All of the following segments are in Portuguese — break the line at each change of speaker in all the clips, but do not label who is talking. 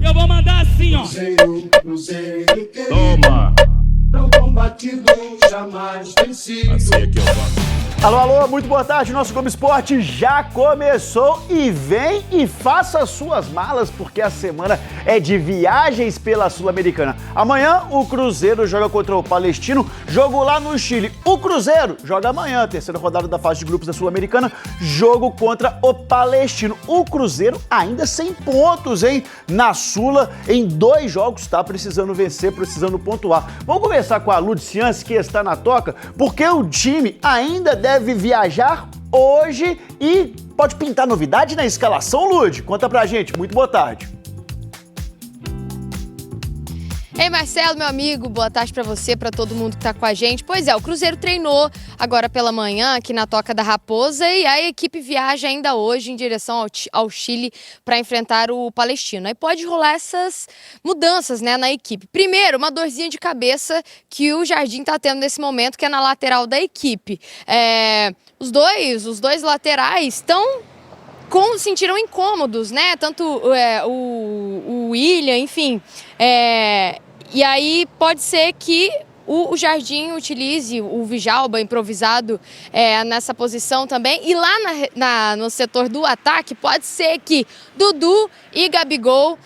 Eu vou mandar assim, ó.
Cruzeiro, Cruzeiro,
Toma!
não combatido, jamais vencido.
Assim é que eu gosto.
Alô, alô, muito boa tarde, nosso Globo Esporte já começou e vem e faça suas malas porque a semana é de viagens pela Sul-Americana. Amanhã o Cruzeiro joga contra o Palestino, jogo lá no Chile. O Cruzeiro joga amanhã, terceira rodada da fase de grupos da Sul-Americana, jogo contra o Palestino. O Cruzeiro ainda sem pontos, hein? Na Sula, em 2 jogos, tá precisando vencer, precisando pontuar. Vamos conversar com a Luciance, que está na toca, porque o time ainda deve viajar hoje e pode pintar novidade na escalação, Lud? Conta pra gente. Muito boa tarde.
Ei, Marcelo, meu amigo, boa tarde pra você, pra todo mundo que tá com a gente. Pois é, o Cruzeiro treinou agora pela manhã aqui na Toca da Raposa e a equipe viaja ainda hoje em direção ao Chile para enfrentar o Palestino. Aí pode rolar essas mudanças, né, na equipe. Primeiro, uma dorzinha de cabeça que o Jardim tá tendo nesse momento, que é na lateral da equipe. Os dois laterais sentiram incômodos, né? Tanto o William, enfim. E aí pode ser que o Jardim utilize o Djalma improvisado nessa posição também. E lá no setor do ataque, pode ser que Dudu e Gabigol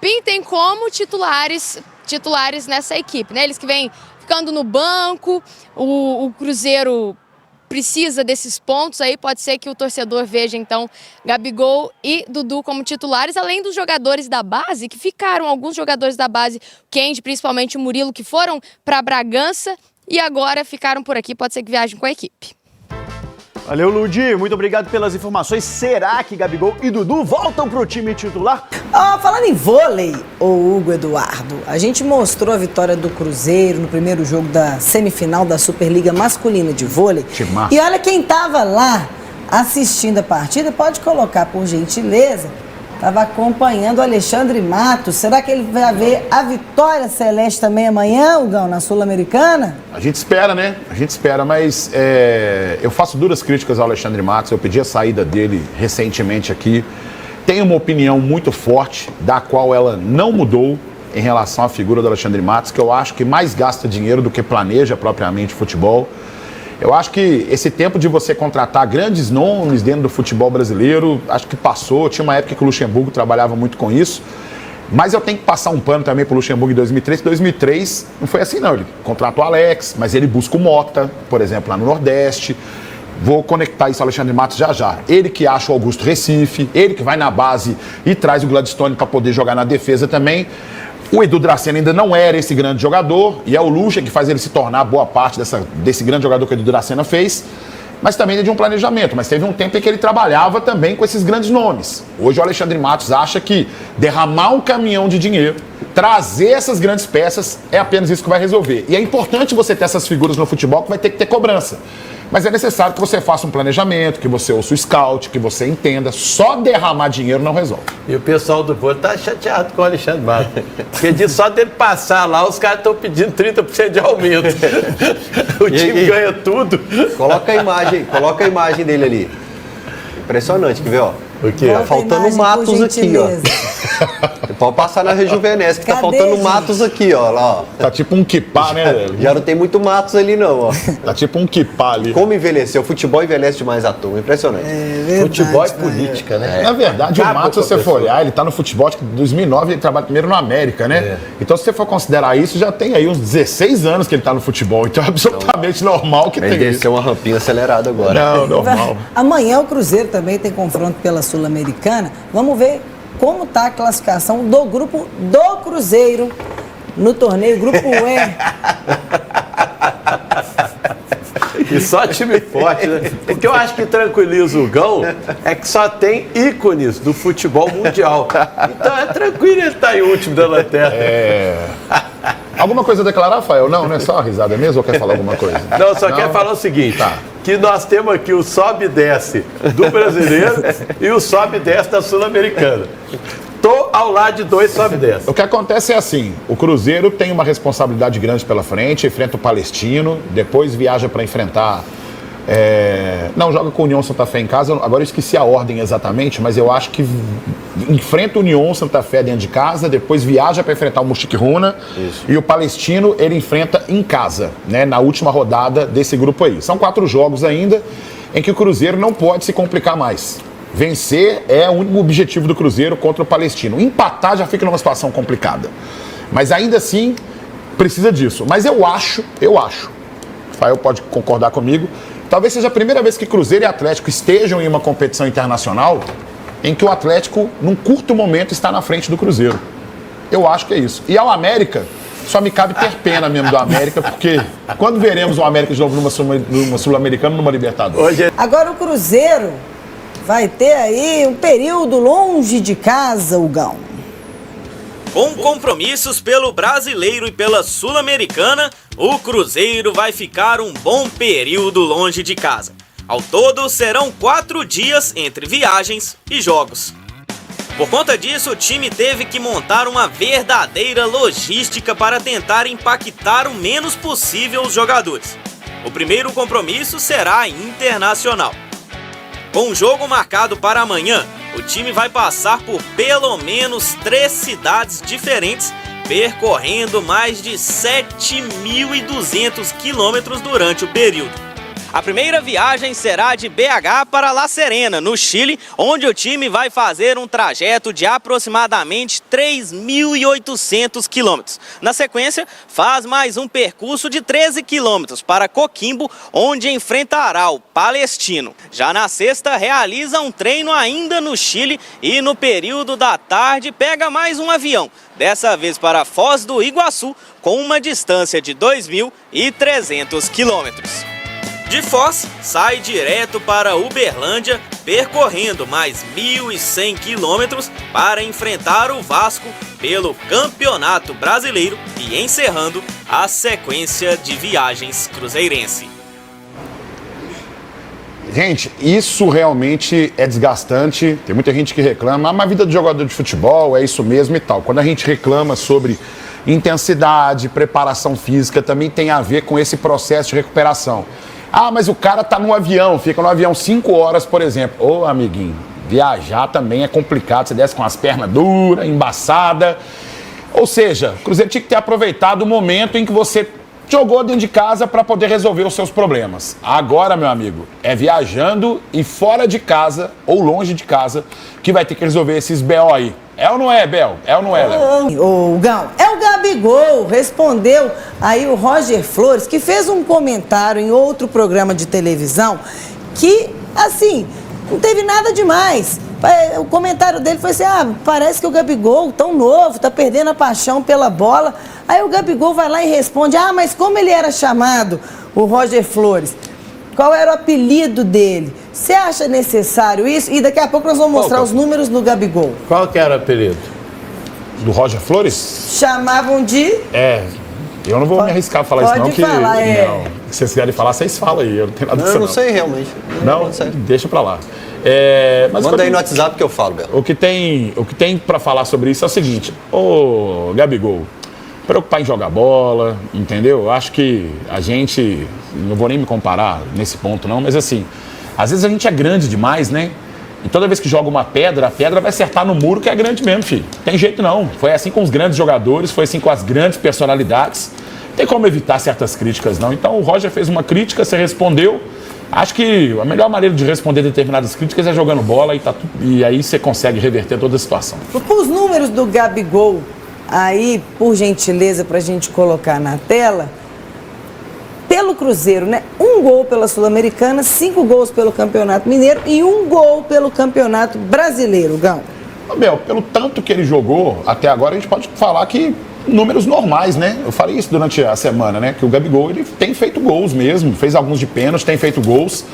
pintem como titulares nessa equipe, né? Eles que vêm ficando no banco, o Cruzeiro precisa desses pontos aí, pode ser que o torcedor veja então Gabigol e Dudu como titulares, além dos jogadores da base, que ficaram, alguns jogadores da base, Kendi, principalmente o Murilo, que foram para Bragança e agora ficaram por aqui, pode ser que viajem com a equipe.
Valeu, Ludi. Muito obrigado pelas informações. Será que Gabigol e Dudu voltam pro time titular?
Falando em vôlei, ô Hugo Eduardo, a gente mostrou a vitória do Cruzeiro no primeiro jogo da semifinal da Superliga Masculina de Vôlei. E olha quem tava lá assistindo a partida, pode colocar por gentileza, estava acompanhando o Alexandre Matos. Será que ele vai ver a vitória celeste também amanhã, Hugão, na Sul-Americana?
A gente espera, né? A gente espera, mas eu faço duras críticas ao Alexandre Matos. Eu pedi a saída dele recentemente aqui. Tenho uma opinião muito forte, da qual ela não mudou em relação à figura do Alexandre Matos, que eu acho que mais gasta dinheiro do que planeja propriamente futebol. Eu acho que esse tempo de você contratar grandes nomes dentro do futebol brasileiro, acho que passou. Tinha uma época que o Luxemburgo trabalhava muito com isso. Mas eu tenho que passar um pano também para o Luxemburgo em 2003. 2003 não foi assim, não. Ele contratou o Alex, mas ele busca o Mota, por exemplo, lá no Nordeste. Vou conectar isso ao Alexandre Matos já. Ele que acha o Augusto Recife, ele que vai na base e traz o Gladstone para poder jogar na defesa também. O Edu Dracena ainda não era esse grande jogador, e é o Lucha que faz ele se tornar boa parte desse grande jogador que o Edu Dracena fez, mas também é de um planejamento. Mas teve um tempo em que ele trabalhava também com esses grandes nomes. Hoje o Alexandre Matos acha que derramar um caminhão de dinheiro, trazer essas grandes peças, é apenas isso que vai resolver. E é importante você ter essas figuras no futebol que vai ter que ter cobrança. Mas é necessário que você faça um planejamento, que você ouça o scout, que você entenda. Só derramar dinheiro não resolve.
E o pessoal do vôlei tá chateado com o Alexandre Matos. Porque só dele passar lá, os caras estão pedindo 30% de aumento. O time ganha tudo.
Coloca a imagem dele ali. Impressionante, quer ver, ó?
O quê?
Tá faltando matos aqui, ó. Pode passar na Rejuvenesce, que tá faltando matos aqui, ó. Lá, ó.
Tá tipo um quipá, né, velho?
Já não tem muito matos ali, não, ó.
Tá tipo um quipá ali.
Como envelheceu? O futebol envelhece demais a turma. Impressionante.
Verdade,
futebol é política, né?
Na verdade, o Matos, se você for olhar, ele tá no futebol, acho que em 2009 ele trabalha primeiro no América, né? Então, se você for considerar isso, já tem aí uns 16 anos que ele tá no futebol. Então, é absolutamente normal que
Ele
tenha isso.
desceu uma rampinha acelerada agora.
Não, normal.
Amanhã o Cruzeiro também tem confronto pela Sul-Americana. Vamos ver como está a classificação do grupo do Cruzeiro no torneio Grupo E.
E só time forte, né? O que eu acho que tranquiliza o Gão é que só tem ícones do futebol mundial. Então é tranquilo ele estar em último da lanterna.
Alguma coisa a declarar, Rafael? Não é só uma risada mesmo ou quer falar alguma coisa?
Não, só quer falar o seguinte, que nós temos aqui o sobe e desce do brasileiro e o sobe e desce da Sul-Americana. Tô ao lado de 2 sobe e desce.
O que acontece é assim, o Cruzeiro tem uma responsabilidade grande pela frente, enfrenta o Palestino, depois viaja para enfrentar Não, joga com o União Santa Fé em casa. Agora eu esqueci a ordem exatamente, mas eu acho que enfrenta o União Santa Fé dentro de casa, depois viaja para enfrentar o Mustique Runa e o Palestino ele enfrenta em casa, né, na última rodada desse grupo aí. São 4 jogos ainda em que o Cruzeiro não pode se complicar mais. Vencer é o único objetivo do Cruzeiro contra o Palestino. Empatar já fica numa situação complicada. Mas ainda assim, precisa disso. Mas eu acho, o Rafael pode concordar comigo, talvez seja a primeira vez que Cruzeiro e Atlético estejam em uma competição internacional em que o Atlético, num curto momento, está na frente do Cruzeiro. Eu acho que é isso. E ao América, só me cabe ter pena mesmo do América, porque quando veremos o América de novo numa Sul-Americana, numa Libertadores?
Agora o Cruzeiro vai ter aí um período longe de casa, Hugão.
Com compromissos pelo Brasileiro e pela Sul-Americana, o Cruzeiro vai ficar um bom período longe de casa. Ao todo, serão 4 dias entre viagens e jogos. Por conta disso, o time teve que montar uma verdadeira logística para tentar impactar o menos possível os jogadores. O primeiro compromisso será internacional. Com o jogo marcado para amanhã, o time vai passar por pelo menos 3 cidades diferentes, percorrendo mais de 7.200 quilômetros durante o período. A primeira viagem será de BH para La Serena, no Chile, onde o time vai fazer um trajeto de aproximadamente 3.800 quilômetros. Na sequência, faz mais um percurso de 13 quilômetros para Coquimbo, onde enfrentará o Palestino. Já na sexta, realiza um treino ainda no Chile e no período da tarde pega mais um avião, dessa vez para Foz do Iguaçu, com uma distância de 2.300 quilômetros. De Foz, sai direto para Uberlândia, percorrendo mais 1.100 quilômetros para enfrentar o Vasco pelo Campeonato Brasileiro e encerrando a sequência de viagens cruzeirense.
Gente, isso realmente é desgastante. Tem muita gente que reclama, mas a vida de jogador de futebol é isso mesmo e tal. Quando a gente reclama sobre intensidade, preparação física, também tem a ver com esse processo de recuperação. Ah, mas o cara tá no avião, fica no avião 5 horas, por exemplo. Ô, amiguinho, viajar também é complicado. Você desce com as pernas duras, embaçada. Ou seja, o Cruzeiro tinha que ter aproveitado o momento em que você jogou dentro de casa para poder resolver os seus problemas. Agora, meu amigo, é viajando e fora de casa, ou longe de casa, que vai ter que resolver esses BO aí. É ou não é, Bel? É ou não é, Léo?
Ô, Gão, é o Gabigol, respondeu aí o Roger Flores, que fez um comentário em outro programa de televisão que, assim, não teve nada demais. O comentário dele foi assim, parece que o Gabigol, tão novo, tá perdendo a paixão pela bola. Aí o Gabigol vai lá e responde, mas como ele era chamado, o Roger Flores? Qual era o apelido dele? Você acha necessário isso? E daqui a pouco nós vamos mostrar os números do Gabigol.
Qual que era o apelido?
Do Roger Flores?
Chamavam de...
Eu não vou me arriscar a falar isso não,
pode falar,
não. Se vocês quiserem falar, vocês falam aí. Eu não tenho nada a dizer,
Eu não sei realmente.
Não? Deixa pra lá. Mas
manda aí no WhatsApp que eu falo, Belo.
O que tem pra falar sobre isso é o seguinte. Ô, Gabigol, preocupar em jogar bola, entendeu? Eu acho que a gente... Não vou nem me comparar nesse ponto não, mas assim... Às vezes a gente é grande demais, né? E toda vez que joga uma pedra, a pedra vai acertar no muro que é grande mesmo, filho. Tem jeito não. Foi assim com os grandes jogadores, foi assim com as grandes personalidades. Não tem como evitar certas críticas, não. Então o Roger fez uma crítica, você respondeu. Acho que a melhor maneira de responder determinadas críticas é jogando bola e aí você consegue reverter toda a situação.
Os números do Gabigol, aí, por gentileza, pra gente colocar na tela... Pelo Cruzeiro, né? 1 gol pela Sul-Americana, 5 gols pelo Campeonato Mineiro e 1 gol pelo Campeonato Brasileiro, Gão.
Bel, pelo tanto que ele jogou até agora, a gente pode falar que números normais, né? Eu falei isso durante a semana, né? Que o Gabigol, ele tem feito gols mesmo, fez alguns de pênalti, tem feito gols.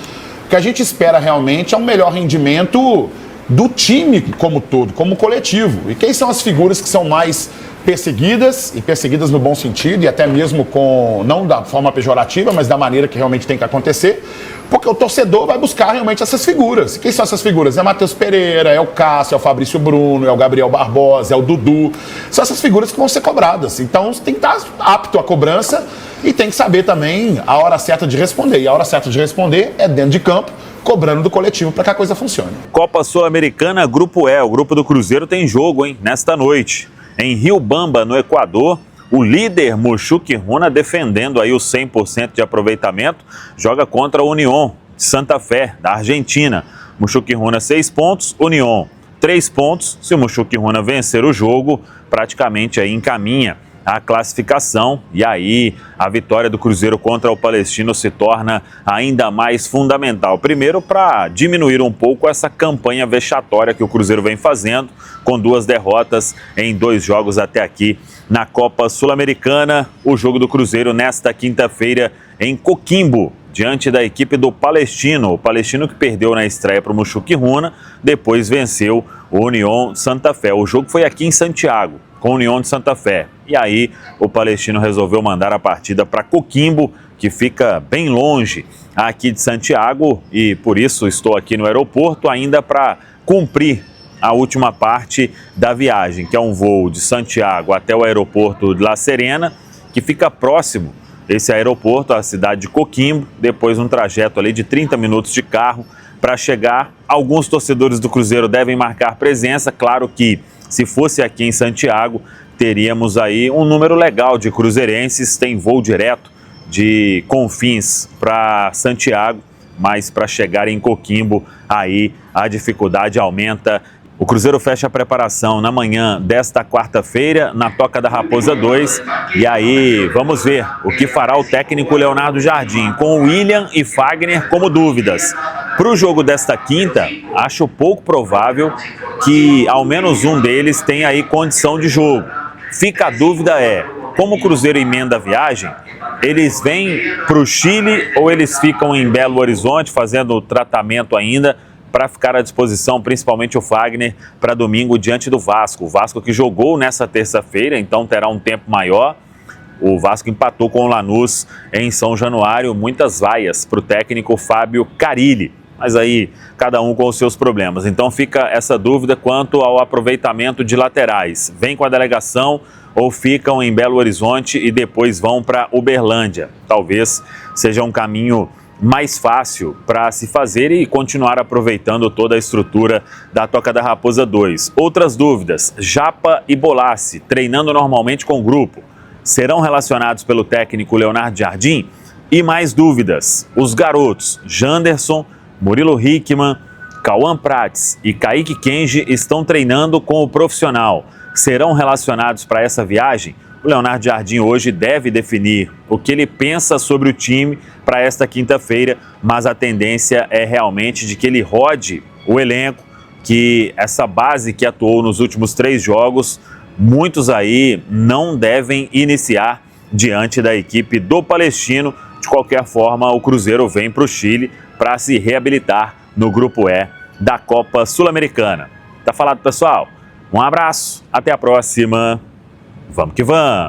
O que a gente espera realmente é um melhor rendimento do time como todo, como coletivo. E quem são as figuras que são mais perseguidas, e perseguidas no bom sentido, e até mesmo com, não da forma pejorativa, mas da maneira que realmente tem que acontecer, porque o torcedor vai buscar realmente essas figuras. E quem são essas figuras? É Matheus Pereira, é o Cássio, é o Fabrício Bruno, é o Gabriel Barbosa, é o Dudu. São essas figuras que vão ser cobradas. Então você tem que estar apto à cobrança e tem que saber também a hora certa de responder. E a hora certa de responder é dentro de campo, cobrando do coletivo para que a coisa funcione.
Copa Sul-Americana, Grupo E. O grupo do Cruzeiro tem jogo, hein? Nesta noite. Em Riobamba, no Equador, o líder Mushuc Runa, defendendo aí o 100% de aproveitamento, joga contra a Unión de Santa Fé, da Argentina. Mushuc Runa 6 pontos, Unión 3 pontos. Se o Mushuc Runa vencer o jogo, praticamente aí encaminha a classificação, e aí a vitória do Cruzeiro contra o Palestino se torna ainda mais fundamental. Primeiro, para diminuir um pouco essa campanha vexatória que o Cruzeiro vem fazendo, com 2 derrotas em 2 jogos até aqui na Copa Sul-Americana. O jogo do Cruzeiro nesta quinta-feira em Coquimbo, diante da equipe do Palestino. O Palestino que perdeu na estreia para o Mushuc Runa, depois venceu o Unión Santa Fé. O jogo foi aqui em Santiago, com o Unión de Santa Fé. E aí o Palestino resolveu mandar a partida para Coquimbo, que fica bem longe aqui de Santiago, e por isso estou aqui no aeroporto ainda para cumprir a última parte da viagem, que é um voo de Santiago até o aeroporto de La Serena, que fica próximo esse aeroporto, a cidade de Coquimbo, depois um trajeto ali de 30 minutos de carro para chegar. Alguns torcedores do Cruzeiro devem marcar presença, claro que se fosse aqui em Santiago, teríamos aí um número legal de cruzeirenses, tem voo direto de Confins para Santiago, mas para chegar em Coquimbo, aí a dificuldade aumenta. O Cruzeiro fecha a preparação na manhã desta quarta-feira, na Toca da Raposa 2, e aí vamos ver o que fará o técnico Leonardo Jardim, com William e Fagner como dúvidas. Para o jogo desta quinta, acho pouco provável que ao menos um deles tenha aí condição de jogo. Fica a dúvida como o Cruzeiro emenda a viagem, eles vêm para o Chile ou eles ficam em Belo Horizonte fazendo o tratamento ainda para ficar à disposição, principalmente o Fagner, para domingo diante do Vasco. O Vasco que jogou nessa terça-feira, então terá um tempo maior. O Vasco empatou com o Lanús em São Januário, muitas vaias para o técnico Fábio Carilli. Mas aí, cada um com os seus problemas. Então fica essa dúvida quanto ao aproveitamento de laterais. Vem com a delegação ou ficam em Belo Horizonte e depois vão para Uberlândia. Talvez seja um caminho mais fácil para se fazer e continuar aproveitando toda a estrutura da Toca da Raposa 2. Outras dúvidas: Japa e Bolassi, treinando normalmente com o grupo, serão relacionados pelo técnico Leonardo Jardim? E mais dúvidas: os garotos Janderson, Murilo Hickman, Cauã Prates e Kaique Kenji estão treinando com o profissional. Serão relacionados para essa viagem? O Leonardo Jardim hoje deve definir o que ele pensa sobre o time para esta quinta-feira, mas a tendência é realmente de que ele rode o elenco, que essa base que atuou nos últimos 3 jogos, muitos aí não devem iniciar diante da equipe do Palestino. De qualquer forma, o Cruzeiro vem para o Chile para se reabilitar no Grupo E da Copa Sul-Americana. Tá falado, pessoal? Um abraço, até a próxima. Vamos que vamos!